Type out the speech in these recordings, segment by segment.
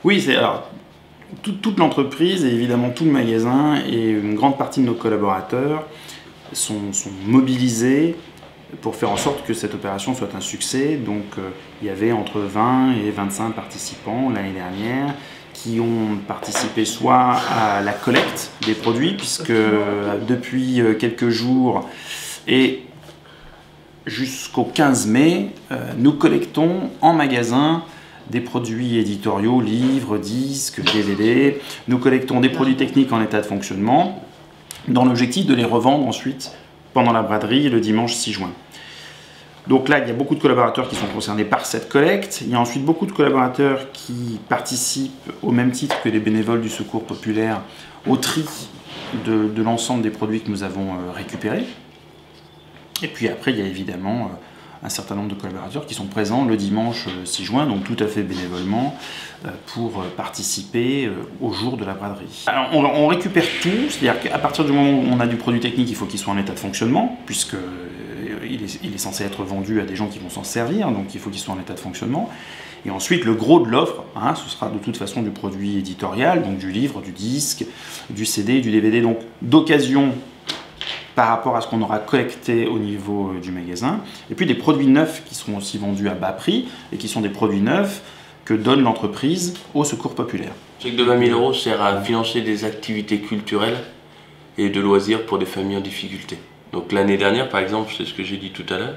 Oui, alors toute l'entreprise et évidemment tout le magasin et une grande partie de nos collaborateurs sont mobilisés pour faire en sorte que cette opération soit un succès. Donc il y avait entre 20 et 25 participants l'année dernière qui ont participé soit à la collecte des produits, puisque depuis quelques jours et jusqu'au 15 mai, nous collectons en magasin des produits éditoriaux, livres, disques, DVD. Nous collectons des produits techniques en état de fonctionnement dans l'objectif de les revendre ensuite pendant la braderie le dimanche 6 juin. Donc là, il y a beaucoup de collaborateurs qui sont concernés par cette collecte. Il y a ensuite beaucoup de collaborateurs qui participent au même titre que les bénévoles du Secours populaire au tri de l'ensemble des produits que nous avons récupérés. Et puis après, il y a évidemment un certain nombre de collaborateurs qui sont présents le dimanche 6 juin, donc tout à fait bénévolement, pour participer au jour de la braderie. Alors on récupère tout, c'est-à-dire qu'à partir du moment où on a du produit technique, il faut qu'il soit en état de fonctionnement, puisque il est censé être vendu à des gens qui vont s'en servir, donc il faut qu'il soit en état de fonctionnement. Et ensuite, le gros de l'offre, ce sera de toute façon du produit éditorial, donc du livre, du disque, du CD, du DVD, donc d'occasion par rapport à ce qu'on aura collecté au niveau du magasin. Et puis des produits neufs qui seront aussi vendus à bas prix et qui sont des produits neufs que donne l'entreprise au Secours populaire. Le chèque de 20 000 € sert à financer des activités culturelles et de loisirs pour des familles en difficulté. Donc l'année dernière, par exemple, c'est ce que j'ai dit tout à l'heure,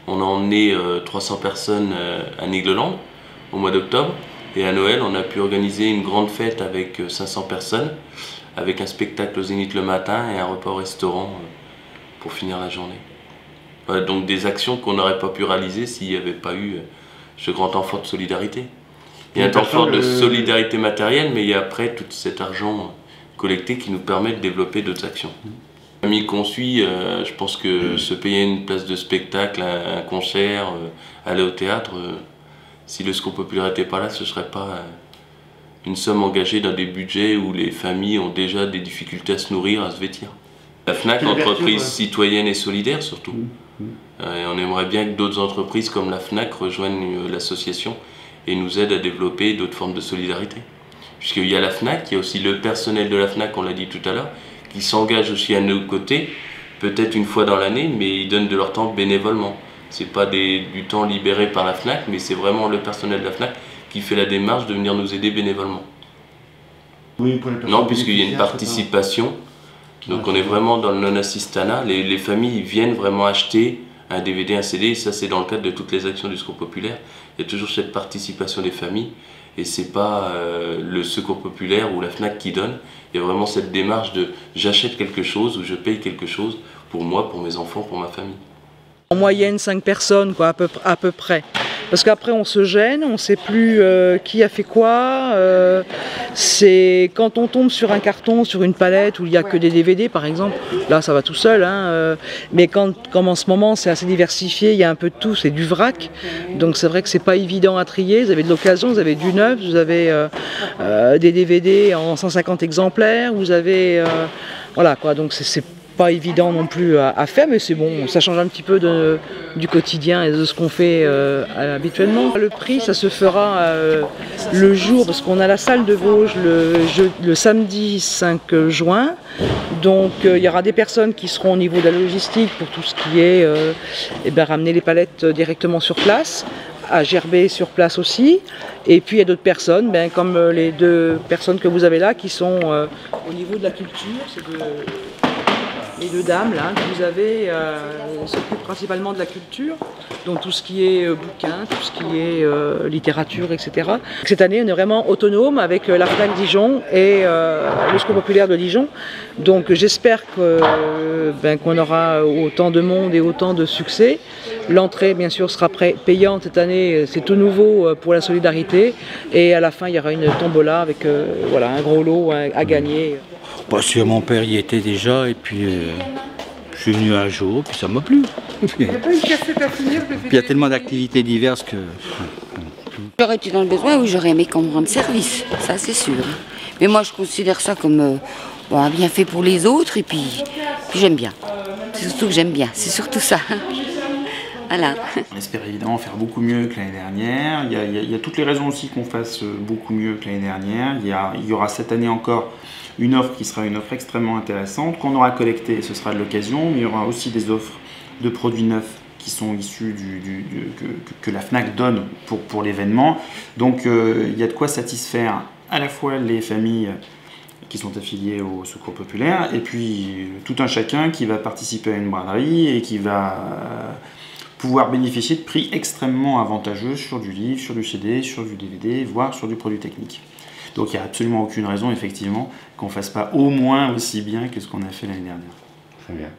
on a emmené 300 personnes à Négleland au mois d'octobre, et à Noël, on a pu organiser une grande fête avec 500 personnes, avec un spectacle au Zénith le matin et un repas au restaurant pour finir la journée. Voilà, donc des actions qu'on n'aurait pas pu réaliser s'il n'y avait pas eu ce grand effort de solidarité. Il y a un effort de solidarité matérielle, mais il y a après tout cet argent collecté qui nous permet de développer d'autres actions. Les familles qu'on suit, je pense que se payer une place de spectacle, un concert, aller au théâtre, si le Secours populaire n'était pas là, ce ne serait pas une somme engagée dans des budgets où les familles ont déjà des difficultés à se nourrir, à se vêtir. La FNAC, entreprise citoyenne et solidaire surtout. Et on aimerait bien que d'autres entreprises comme la FNAC rejoignent l'association et nous aident à développer d'autres formes de solidarité. Puisqu'il y a la FNAC, il y a aussi le personnel de la FNAC, on l'a dit tout à l'heure, qui s'engagent aussi à nos côtés, peut-être une fois dans l'année, mais ils donnent de leur temps bénévolement. Ce n'est pas du temps libéré par la FNAC, mais c'est vraiment le personnel de la FNAC qui fait la démarche de venir nous aider bénévolement. Oui, non, puisqu'il y a une participation, donc on est vraiment dans le non-assistanat. Les familles viennent vraiment acheter un DVD, un CD, et ça c'est dans le cadre de toutes les actions du Secours populaire. Il y a toujours cette participation des familles, et c'est pas le Secours populaire ou la FNAC qui donne. Il y a vraiment cette démarche de j'achète quelque chose ou je paye quelque chose pour moi, pour mes enfants, pour ma famille. En moyenne 5 personnes quoi, à peu près. Parce qu'après on se gêne, on ne sait plus qui a fait quoi. C'est quand on tombe sur un carton, sur une palette où il n'y a que des DVD par exemple, là ça va tout seul. Mais comme en ce moment c'est assez diversifié, il y a un peu de tout, c'est du vrac. Donc c'est vrai que c'est pas évident à trier. Vous avez de l'occasion, vous avez du neuf, vous avez des DVD en 150 exemplaires, vous avez... voilà quoi, donc c'est pas évident non plus à faire, mais c'est bon, ça change un petit peu du quotidien et de ce qu'on fait habituellement. Le prix, ça se fera le jour, parce qu'on a la salle de Vosges le samedi 5 juin, donc il y aura des personnes qui seront au niveau de la logistique pour tout ce qui est ramener les palettes directement sur place, à gerber sur place aussi, et puis il y a d'autres personnes, comme les deux personnes que vous avez là, qui sont au niveau de la culture, les deux dames là que vous avez s'occupent principalement de la culture, donc tout ce qui est bouquins, tout ce qui est littérature, etc. Cette année on est vraiment autonome avec la FNAC Dijon et le Secours populaire de Dijon, donc j'espère qu'on aura autant de monde et autant de succès. L'entrée bien sûr sera payante cette année, c'est tout nouveau pour la solidarité, et à la fin il y aura une tombola avec voilà, un gros lot à gagner. Parce que mon père y était déjà, et puis je suis venu un jour, puis ça m'a plu. Il n'y a pas une cassette à finir. Puis il y a tellement d'activités diverses que... J'aurais été dans le besoin, oui, j'aurais aimé qu'on me rende service, ça c'est sûr. Mais moi je considère ça comme bien fait pour les autres, et puis j'aime bien. C'est surtout que j'aime bien, c'est surtout ça. Voilà. On espère évidemment faire beaucoup mieux que l'année dernière. Il y a toutes les raisons aussi qu'on fasse beaucoup mieux que l'année dernière. Il y aura cette année encore une offre qui sera une offre extrêmement intéressante, qu'on aura collectée, et ce sera de l'occasion. Mais il y aura aussi des offres de produits neufs qui sont issus que la FNAC donne pour l'événement. Donc il y a de quoi satisfaire à la fois les familles qui sont affiliées au Secours Populaire et puis tout un chacun qui va participer à une braderie et qui va pouvoir bénéficier de prix extrêmement avantageux sur du livre, sur du CD, sur du DVD, voire sur du produit technique. Donc il n'y a absolument aucune raison effectivement qu'on ne fasse pas au moins aussi bien que ce qu'on a fait l'année dernière. Très bien.